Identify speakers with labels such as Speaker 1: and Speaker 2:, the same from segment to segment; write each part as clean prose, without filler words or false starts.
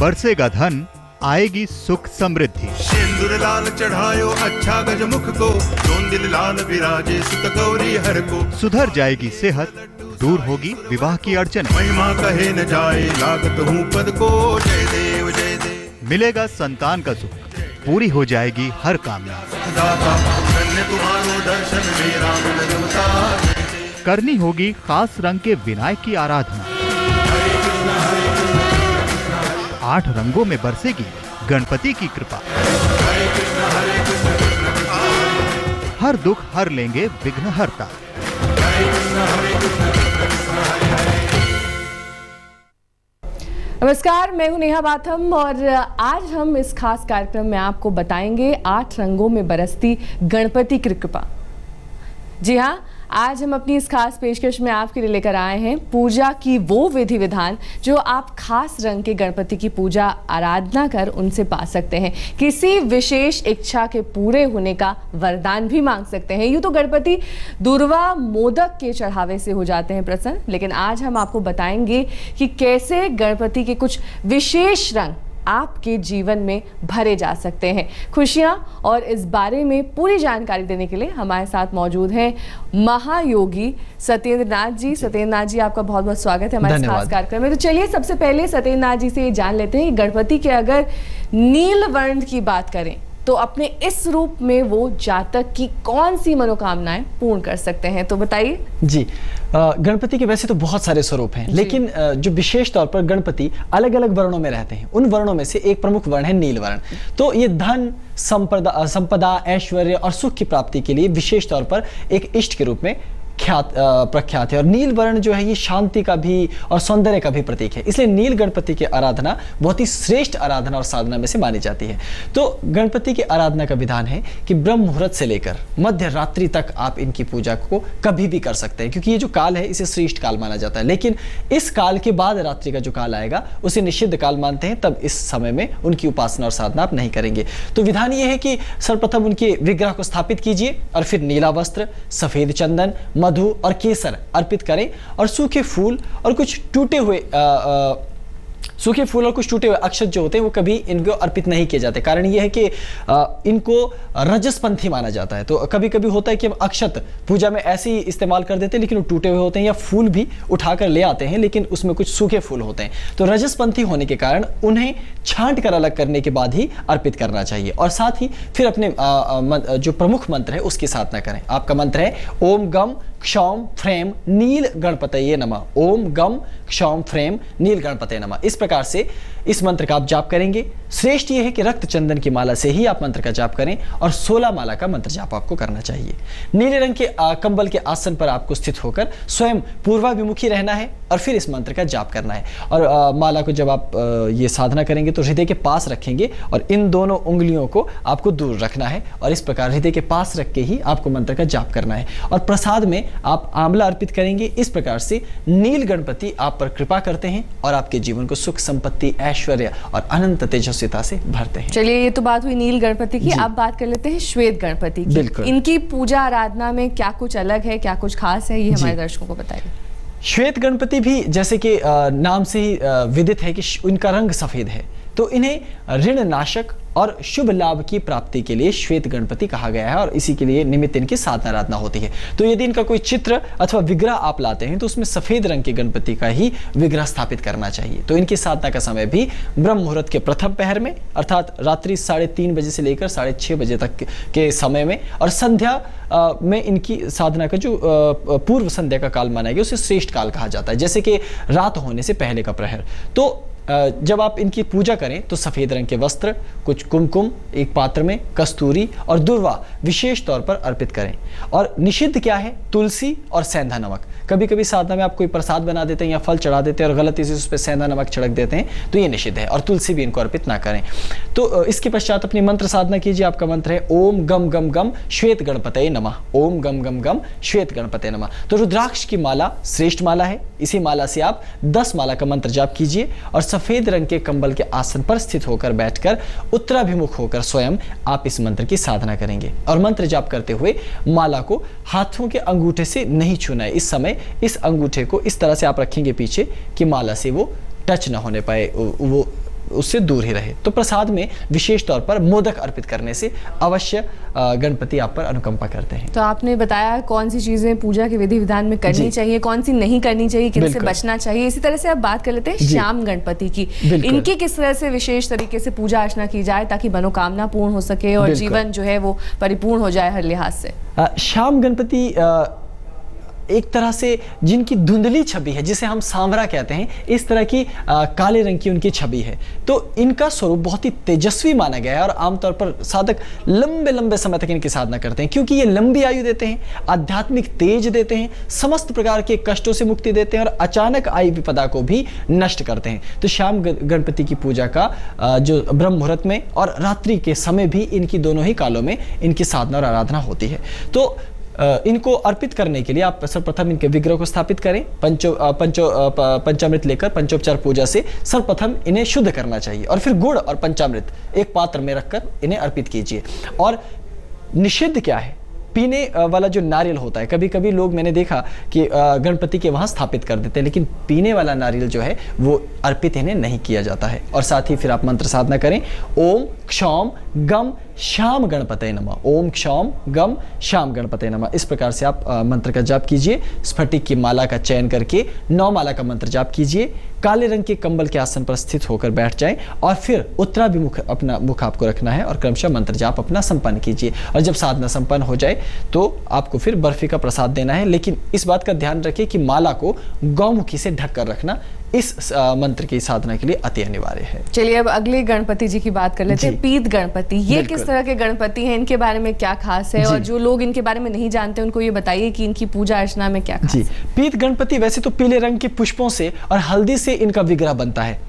Speaker 1: बरसेगा धन, आएगी सुख समृद्धि।
Speaker 2: सिंदूर लाल चढ़ायो अच्छा गजमुख को, जोंदिल लाल विराजे सुत गौरी हर को।
Speaker 1: सुधर जाएगी सेहत, दूर होगी विवाह की अड़चन।
Speaker 2: महिमा कहे न जाए लागत हूँ पद को, जय देव जय देव।
Speaker 1: मिलेगा संतान का सुख, पूरी हो जाएगी हर कामना।
Speaker 2: दाता धन्य तुम्हारो दर्शन मेरा मन रमता।
Speaker 1: करनी होगी खास रंग के विनायक की आराधना। 8 रंगों में बरसेगी गणपति की कृपा। हर दुख हर लेंगे विघ्नहर्ता।
Speaker 3: नमस्कार, मैं हूं नेहा बाथम और आज हम इस खास कार्यक्रम में आपको बताएंगे 8 रंगों में बरसती गणपति की कृपा। जी हाँ, आज हम अपनी इस खास पेशकश में आपके लिए लेकर आए हैं पूजा की वो विधि विधान जो आप खास रंग के गणपति की पूजा आराधना कर उनसे पा सकते हैं। किसी विशेष इच्छा के पूरे होने का वरदान भी मांग सकते हैं। यूँ तो गणपति दूर्वा मोदक के चढ़ावे से हो जाते हैं प्रसन्न, लेकिन आज हम आपको बताएंगे कि कैसे गणपति के कुछ विशेष रंग आपके जीवन में भरे जा सकते हैं। खुशियां और इस बारे में पूरी जानकारी देने के लिए हमारे साथ मौजूद हैं महायोगी सत्येंद्र नाथ जी। सत्येंद्र नाथ जी, आपका बहुत बहुत स्वागत है हमारे खास कार्यक्रम में। तो चलिए सबसे पहले सत्येंद्र नाथ जी से ये जान लेते हैं, गणपति के अगर नील वर्ण की बात करें तो अपने इस रूप में वो जातक की कौन सी मनोकामनाएं पूर्ण कर सकते हैं, तो बताइए।
Speaker 4: जी, गणपति के वैसे तो बहुत सारे स्वरूप हैं, लेकिन जो विशेष तौर पर गणपति अलग अलग वर्णों में रहते हैं, उन वर्णों में से एक प्रमुख वर्ण है नील वर्ण। तो ये धन, संपदा, ऐश्वर्य और सुख की प्राप्ति के लिए विशेष तौर पर एक इष्ट के रूप में प्रख्यात है। और नील वर्ण जो है ये शांति का भी और सौंदर्य का भी प्रतीक है, इसलिए नील गणपति की आराधना बहुत ही श्रेष्ठ आराधना और साधना में से मानी जाती है। तो गणपति की आराधना का विधान है कि ब्रह्म मुहूर्त से लेकर मध्य रात्रि तक आप इनकी पूजा को कभी भी कर सकते हैं, क्योंकि ये जो काल है इसे श्रेष्ठ काल माना जाता है। लेकिन इस काल के बाद रात्रि का जो काल आएगा उसे निषिद्ध काल मानते हैं, तब इस समय में उनकी उपासना और साधना आप नहीं करेंगे। तो विधान ये है कि सर्वप्रथम उनके विग्रह को स्थापित कीजिए और फिर नीला वस्त्र, सफेद चंदन, मधु और केसर अर्पित करें और सूखे फूल और कुछ टूटे हुए अक्षत जो होते हैं वो कभी इनको अर्पित नहीं किए जाते। कारण ये है कि इनको रजसपंथी माना जाता है। तो कभी कभी होता है कि हम अक्षत पूजा में ऐसे ही इस्तेमाल कर देते हैं, लेकिन वो टूटे हुए होते हैं, या फूल भी उठाकर ले आते हैं लेकिन उसमें कुछ सूखे फूल होते हैं। तो रजसपंथी होने के कारण उन्हें छांट कर अलग करने के बाद ही अर्पित करना चाहिए। और साथ ही फिर अपने जो प्रमुख मंत्र है उसकी साधना करें। आपका मंत्र है ओम गम क्षौम फ्रेम नील गणपतये नमः। ओम गम क्षौम फ्रेम नील गणपतये नमः। इस प्रकार से इस मंत्र का आप जाप करेंगे। श्रेष्ठ ये है कि रक्त चंदन की माला से ही आप मंत्र का जाप करें और 16 माला का मंत्र जाप आपको करना चाहिए। नीले रंग के कंबल के आसन पर आपको स्थित होकर स्वयं पूर्वाभिमुखी रहना है और फिर इस मंत्र का जाप करना है। और माला को जब आप ये साधना करेंगे तो हृदय के पास रखेंगे और इन दोनों उंगलियों को आपको दूर रखना है और इस प्रकार हृदय के पास रख के ही आपको मंत्र का जाप करना है। और प्रसाद में आप आंवला अर्पित करेंगे। इस प्रकार से नील गणपति आप पर कृपा करते हैं और आपके जीवन को सुख, संपत्ति, ऐश्वर्य और अनंत तेजस्विता से भरते हैं।
Speaker 3: चलिए, ये तो बात हुई नील गणपति की। अब बात कर लेते हैं श्वेत गणपति की। इनकी पूजा आराधना में क्या कुछ अलग है, क्या कुछ खास है, ये हमारे दर्शकों को बताइए।
Speaker 4: श्वेत गणपति भी जैसे कि नाम से ही विदित है कि इनका रंग सफेद है, तो इन्हें ऋण नाशक और शुभ लाभ की प्राप्ति के लिए श्वेत गणपति कहा गया है और इसी के लिए निमित्त इनकी साधना आराधना होती है। तो यदि इनका कोई चित्र अथवा विग्रह आप लाते हैं तो उसमें सफेद रंग के गणपति का ही विग्रह स्थापित करना चाहिए। तो इनकी साधना का समय भी ब्रह्म मुहूर्त के प्रथम पहर में, अर्थात रात्रि 3:30 बजे से लेकर 6:30 बजे तक के समय में, और संध्या में इनकी साधना का जो पूर्व संध्या का काल माना गया उसे श्रेष्ठ काल कहा जाता है, जैसे कि रात होने से पहले का प्रहर। तो जब आप इनकी पूजा करें तो सफेद रंग के वस्त्र, कुछ कुमकुम एक पात्र में, कस्तूरी और दुर्वा विशेष तौर पर अर्पित करें। और निषिद्ध क्या है? तुलसी और सेंधा नमक। कभी कभी साधना में आप कोई प्रसाद बना देते हैं या फल चढ़ा देते हैं और गलती से उस पर सेंधा नमक छिड़क देते हैं, तो ये निषिद्ध है। और तुलसी भी इनको अर्पित ना करें। तो इसके पश्चात अपनी मंत्र साधना कीजिए। आपका मंत्र है ओम गम गम गम श्वेत गणपतये नमः। ओम गम गम गम श्वेत गणपतये नमः। तो रुद्राक्ष की माला श्रेष्ठ माला है, इसी माला से आप 10 माला का मंत्र जाप कीजिए और सफेद रंग के कंबल के आसन पर स्थित होकर बैठकर उत्तराभिमुख होकर स्वयं आप इस मंत्र की साधना करेंगे। और मंत्र जाप करते हुए माला को हाथों के अंगूठे से नहीं छूना है। इस समय इस अंगूठे को इस तरह से आप रखेंगे पीछे कि माला से वो टच ना होने पाए, वो उससे दूर ही रहे। तो प्रसाद में विशेष तौर पर मोदक अर्पित करने से अवश्य गणपति आप पर अनुकंपा करते हैं।
Speaker 3: तो आपने बताया कौन सी चीजें पूजा के विधि विधान में करनी चाहिए, कौन सी नहीं करनी चाहिए, किनसे बचना चाहिए। इसी तरह से आप बात कर लेते हैं श्याम गणपति की। इनकी किस तरह से विशेष तरीके से पूजा अर्चना की जाए ताकि मनोकामना पूर्ण हो सके और जीवन जो है वो परिपूर्ण हो जाए हर लिहाज से।
Speaker 4: श्याम गणपति एक तरह से जिनकी धुंधली छवि है, जिसे हम सांवरा कहते हैं, इस तरह की काले रंग की उनकी छवि है। तो इनका स्वरूप बहुत ही तेजस्वी माना गया है और आमतौर पर साधक लंबे लंबे समय तक इनकी साधना करते हैं, क्योंकि ये लंबी आयु देते हैं, आध्यात्मिक तेज देते हैं, समस्त प्रकार के कष्टों से मुक्ति देते हैं और अचानक आई विपदा को भी नष्ट करते हैं। तो श्याम गणपति की पूजा का जो ब्रह्म मुहूर्त में और रात्रि के समय भी इनकी दोनों ही कालों में इनकी साधना और आराधना होती है। तो इनको अर्पित करने के लिए आप सर्वप्रथम इनके विग्रह को स्थापित करें। पंचामृत लेकर पंचोपचार पूजा से सर्वप्रथम इन्हें शुद्ध करना चाहिए और फिर गुड़ और पंचामृत एक पात्र में रखकर इन्हें अर्पित कीजिए। और निषिद्ध क्या है? पीने वाला जो नारियल होता है, कभी कभी लोग मैंने देखा कि गणपति के वहां स्थापित कर देते हैं, लेकिन पीने वाला नारियल जो है वो अर्पित इन्हें नहीं किया जाता है। और साथ ही फिर आप मंत्र साधना करें, ओम क्षौम गम श्याम गणपतये नमः, ओम क्षौम गम श्याम गणपतये नमः। इस प्रकार से आप मंत्र का जाप कीजिए। स्फटिक की माला का चयन करके 9 माला का मंत्र जाप कीजिए। काले रंग के कंबल के आसन पर स्थित होकर बैठ जाएं और फिर उत्तराभिमुख अपना मुख आपको रखना है और क्रमशः मंत्र जाप अपना संपन्न कीजिए। और जब साधना संपन्न हो जाए तो आपको फिर बर्फी का प्रसाद देना है, लेकिन इस बात का ध्यान रखिए कि माला को गौमुखी से ढक कर रखना इस मंत्र की साधना के लिए अति अनिवार्य है।
Speaker 3: चलिए अब अगले गणपति जी की बात कर लेते हैं, पीत गणपति। ये किस तरह के गणपति हैं, इनके बारे में क्या खास है, और जो लोग इनके बारे में नहीं जानते उनको ये बताइए कि इनकी पूजा अर्चना में क्या खास है।
Speaker 4: पीत गणपति वैसे तो पीले रंग के पुष्पों से और हल्दी से इनका विग्रह बनता है।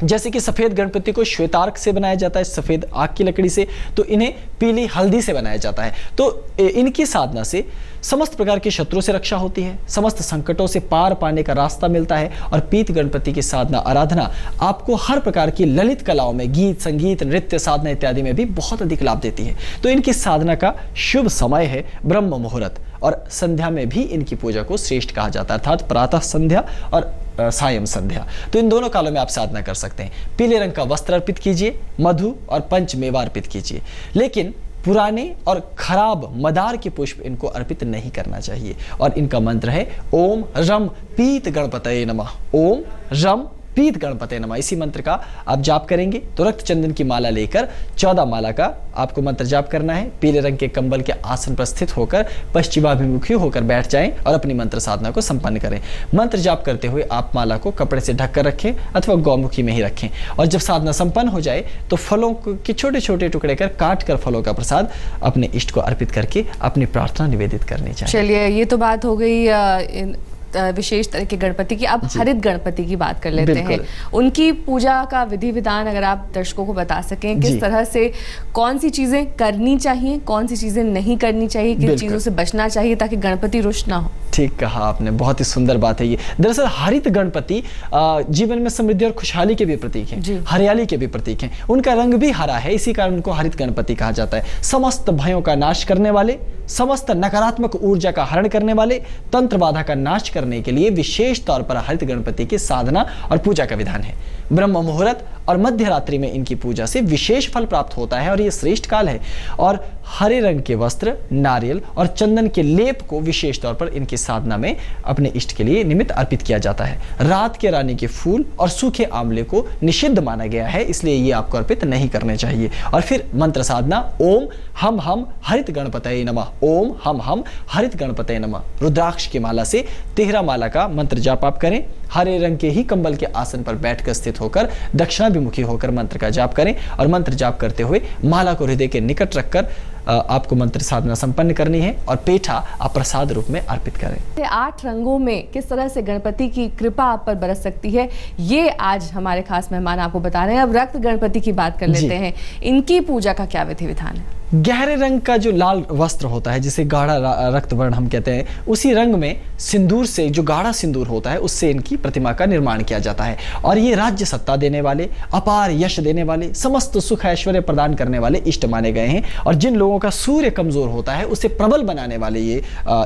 Speaker 4: जैसे कि सफेद गणपति को श्वेतार्क से बनाया जाता है, सफेद आग की लकड़ी से, तो इन्हें पीली हल्दी से बनाया जाता है। तो इनकी साधना से समस्त प्रकार के शत्रुओं से रक्षा होती है, समस्त संकटों से पार पाने का रास्ता मिलता है। और पीत गणपति की साधना आराधना आपको हर प्रकार की ललित कलाओं में, गीत संगीत नृत्य साधना इत्यादि में भी बहुत अधिक लाभ देती है। तो इनकी साधना का शुभ समय है ब्रह्म मुहूर्त, और संध्या में भी इनकी पूजा को श्रेष्ठ कहा जाता है, अर्थात प्रातः संध्या और सायं संध्या। तो इन दोनों कालों में आप साधना कर सकते हैं। पीले रंग का वस्त्र अर्पित कीजिए, मधु और पंचमेवा अर्पित कीजिए, लेकिन पुराने और खराब मदार के पुष्प इनको अर्पित नहीं करना चाहिए। और इनका मंत्र है ओम रम पीत गणपतये नमः, ओम रम पीत गणपतये नमः। इसी मंत्र का आप जाप करेंगे तो रक्त चंदन की माला लेकर 14 माला का आपको मंत्र जाप करना है। पीले रंग के कंबल के आसन पर स्थित होकर पश्चिमाभिमुखी होकर बैठ जाएं और अपनी मंत्र साधना को संपन्न करें। मंत्र जाप करते हुए आप माला को कपड़े से ढक कर रखें अथवा गौमुखी में ही रखें। और जब साधना संपन्न हो जाए तो फलों के छोटे छोटे टुकड़े कर काट कर फलों का प्रसाद अपने इष्ट को अर्पित करके अपनी प्रार्थना निवेदित करनी चाहिए।
Speaker 3: चलिए ये तो बात हो गई विशेष तरह के गणपति की। अब हरित गणपति की बात कर लेते हैं। उनकी पूजा का विधि विधान अगर आप दर्शकों को बता सकें, किस तरह से कौन सी चीजें करनी चाहिए, कौन सी चीजें नहीं करनी चाहिए, किन चीजों से बचना चाहिए ताकि गणपति रुष्ट ना हो।
Speaker 4: ठीक कहा आपने, बहुत ही सुंदर बात है ये। दरअसल हरित गणपति जीवन में समृद्धि और खुशहाली के भी प्रतीक हैं, हरियाली के भी प्रतीक हैं। उनका रंग भी हरा है, इसी कारण उनको हरित गणपति कहा जाता है। समस्त भयों का नाश करने वाले, समस्त नकारात्मक ऊर्जा का हरण करने वाले, तंत्र बाधा का नाश करने के लिए विशेष तौर पर हरित गणपति की साधना और पूजा का विधान है। ब्रह्म मुहूर्त और मध्य रात्रि में इनकी पूजा से विशेष फल प्राप्त होता है और यह श्रेष्ठ काल है। और हरे रंग के वस्त्र, नारियल और चंदन के लेप को विशेष तौर पर इनकी साधना में अपने इष्ट के लिए निमित्त अर्पित किया जाता है। रात के रानी के फूल और सूखे आंवले को निषिद्ध माना गया है, इसलिए ये आपको अर्पित नहीं करने चाहिए। और फिर मंत्र साधना ओम हम हरित गणपतये नमः, ओम हम हरित गणपतये नमः। रुद्राक्ष की माला से 13 माला का मंत्र जाप आप करें। हरे रंग के ही कंबल के आसन पर बैठकर स्थित होकर दक्षिणाभिमुखी होकर मंत्र का जाप करें और मंत्र जाप करते हुए माला को हृदय के निकट रखकर आपको मंत्र साधना संपन्न करनी है और पेठा आप प्रसाद रूप में अर्पित करें।
Speaker 3: 8 रंगों में किस तरह से गणपति की कृपा आप पर बरस सकती है, ये आज हमारे खास मेहमान आपको बता रहे हैं। अब रक्त गणपति की बात कर लेते हैं, इनकी पूजा का क्या विधि विधान है।
Speaker 4: गहरे रंग का जो लाल वस्त्र होता है, जिसे गाढ़ा रक्त वर्ण हम कहते हैं, उसी रंग में सिंदूर से, जो गाढ़ा सिंदूर होता है, उससे इनकी प्रतिमा का निर्माण किया जाता है। और ये राज्य सत्ता देने वाले, अपार यश देने वाले, समस्त सुख ऐश्वर्य प्रदान करने वाले इष्ट माने गए हैं। और जिन लोगों लोगों का सूर्य कमजोर होता है उसे प्रबल बनाने वाले ये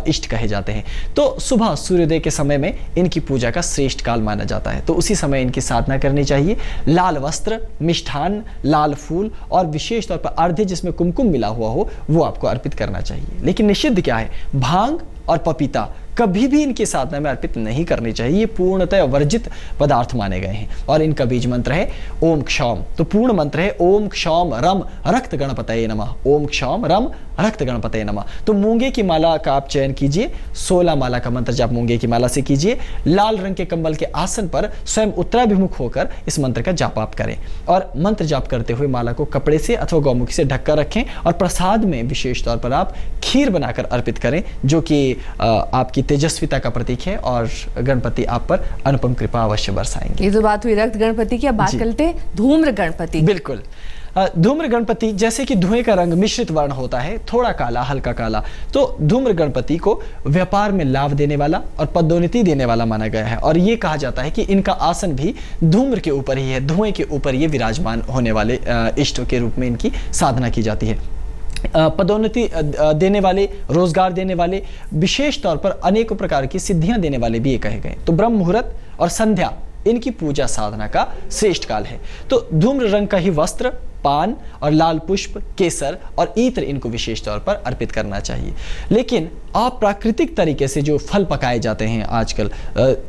Speaker 4: इष्ट कहे जाते हैं। तो सुबह सूर्योदय के समय में इनकी पूजा का श्रेष्ठ काल माना जाता है, तो उसी समय इनकी साधना करनी चाहिए। लाल वस्त्र, मिष्ठान, लाल फूल और विशेष तौर पर अर्घ्य जिसमें कुमकुम मिला हुआ हो वो आपको अर्पित करना चाहिए। लेकिन निषिद्ध क्या है? भांग और पपीता कभी भी इनकी साधना में अर्पित नहीं करनी चाहिए, ये पूर्णतः वर्जित पदार्थ माने गए हैं। और इनका बीज मंत्र है ओम क्षौम, तो पूर्ण मंत्र है ओम क्षौम रम रक्त गणपतये नमः, ओम क्षौम रम रक्त गणपतये नमः। तो मूंगे की माला का आप चयन कीजिए, 16 माला का मंत्र जाप मूंगे की माला से कीजिए। लाल रंग के कंबल के आसन पर स्वयं उत्तराभिमुख होकर इस मंत्र का जाप आप करें और मंत्र जाप करते हुए माला को कपड़े से अथवा गौमुखी से ढककर रखें और प्रसाद में विशेष तौर पर आप खीर बनाकर अर्पित करें, जो कि आपकी तेजस्विता का प्रतीक है और गणपति आप पर अनुपम कृपा अवश्य बरसाएंगे।
Speaker 3: ये तो बात हुई रक्त गणपति की, अब बात करते हैं धूम्र गणपति।
Speaker 4: बिल्कुल, धूम्र गणपति जैसे कि धुएं का रंग मिश्रित वर्ण होता है, थोड़ा काला हल्का काला, तो धूम्र गणपति को व्यापार में लाभ देने वाला और पदोन्नति देने वाला माना गया है। और ये कहा जाता है कि इनका आसन भी धूम्र के ऊपर ही है, धुएं के ऊपर ये विराजमान होने वाले इष्ट के रूप में इनकी साधना की जाती है। पदोन्नति देने वाले, रोजगार देने वाले, विशेष तौर पर अनेकों प्रकार की सिद्धियां देने वाले भी ये कहे गए। तो ब्रह्म मुहूर्त और संध्या इनकी पूजा साधना का श्रेष्ठ काल है। तो धूम्र रंग का ही वस्त्र, पान और लाल पुष्प, केसर और इत्र इनको विशेष तौर पर अर्पित करना चाहिए। लेकिन अप्राकृतिक तरीके से जो फल पकाए जाते हैं आजकल,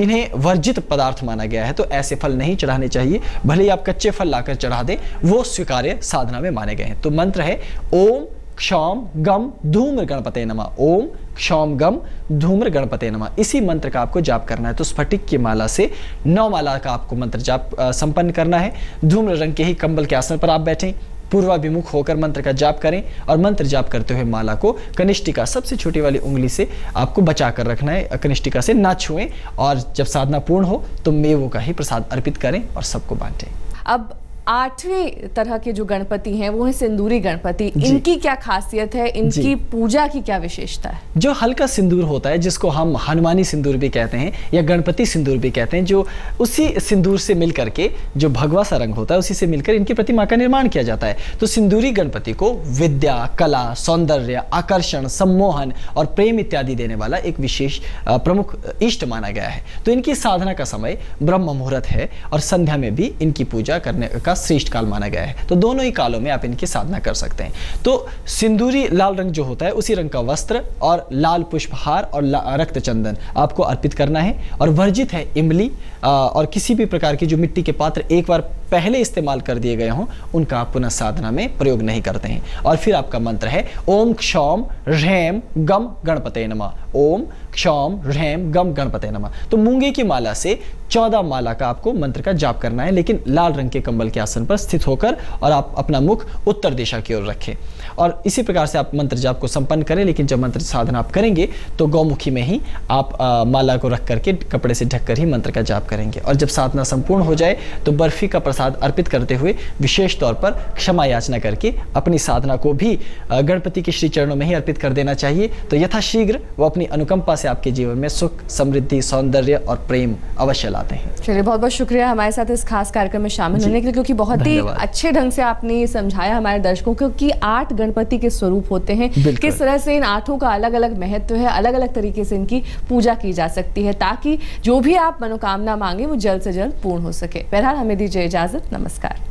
Speaker 4: इन्हें वर्जित पदार्थ माना गया है, तो ऐसे फल नहीं चढ़ाने चाहिए। भले ही आप कच्चे फल लाकर चढ़ा दें, वो स्वीकार्य साधना में माने गए हैं। तो मंत्र है ओम क्षौम गम धूम्र गणपतये नमः, ओम क्षौम गम धूम्र गणपतये नमः। इसी मंत्र का आपको जाप करना है। तो स्फटिक की माला से 9 माला का आपको मंत्र जाप संपन्न करना है। धूम्र रंग के ही कंबल के आसन पर आप बैठें, पूर्वाभिमुख होकर मंत्र का जाप करें और मंत्र जाप करते हुए माला को कनिष्ठिका, सबसे छोटी वाली उंगली से आपको बचा कर रखना है, कनिष्ठिका से ना छुएं और जब साधना पूर्ण हो तो मेवों का ही प्रसाद अर्पित करें और सबको बांटें।
Speaker 3: अब 8वें तरह के जो गणपति हैं वो है सिंदूरी गणपति। इनकी क्या खासियत है, इनकी पूजा की क्या विशेषता है?
Speaker 4: जो हल्का सिंदूर होता है, जिसको हम हनुमानी सिंदूर भी कहते हैं या गणपति सिंदूर भी कहते हैं, जो उसी सिंदूर से मिलकर के, जो भगवा सा रंग होता है उसी से मिलकर इनकी प्रतिमा का निर्माण किया जाता है। तो सिंदूरी गणपति को विद्या, कला, सौंदर्य, आकर्षण, सम्मोहन और प्रेम इत्यादि देने वाला एक विशेष प्रमुख इष्ट माना गया है। तो इनकी साधना का समय ब्रह्म मुहूर्त है और संध्या में भी इनकी पूजा करने का श्रेष्ठ काल माना गया है। तो दोनों ही कालों में आप इनकी साधना कर सकते हैं। तो सिंदूरी लाल रंग जो होता है उसी रंग का वस्त्र और लाल पुष्पहार और रक्त चंदन आपको अर्पित करना है। और वर्जित है इमली और किसी भी प्रकार की जो मिट्टी के पात्र एक बार पहले इस्तेमाल कर दिए गए हों उनका आप पुनः साधना में प्रयोग नहीं करते हैं। और फिर आपका मंत्र है ओम क्षौम ह्रैम गम गणपतये नमः, ओम क्षौम ह्रैम गम गणपतये नमः। तो मूंगे की माला से 14 माला का आपको मंत्र का जाप करना है, लेकिन लाल रंग के कंबल के आसन पर स्थित होकर और आप अपना मुख उत्तर दिशा की ओर रखें और इसी प्रकार से आप मंत्र जाप को संपन्न करें। लेकिन जब मंत्र साधना आप करेंगे तो गौमुखी में ही आप माला को रख करके कपड़े से ढककर ही मंत्र का जाप करेंगे। और जब साधना संपूर्ण हो जाए तो बर्फी का प्रसाद अर्पित करते हुए विशेष तौर पर क्षमा याचना करके अपनी साधना को भी गणपति के श्री चरणों में ही अर्पित कर देना चाहिए। तो यथाशीघ्र वो अपनी अनुकंपा से आपके जीवन में सुख, समृद्धि, सौंदर्य और प्रेम अवश्य लाते हैं।
Speaker 3: चलिए, बहुत बहुत शुक्रिया हमारे साथ इस खास कार्यक्रम में शामिल होने के लिए, क्योंकि बहुत ही अच्छे ढंग से आपने समझाया हमारे दर्शकों को कि 8 गणपति के स्वरूप होते हैं, किस तरह से इन 8 का अलग अलग महत्व है, अलग अलग तरीके से इनकी पूजा की जा सकती है ताकि जो भी आप मनोकामना मांगे वो जल्द से जल्द पूर्ण हो सके। बहरहाल हमें दीजिए इजाजत, नमस्कार।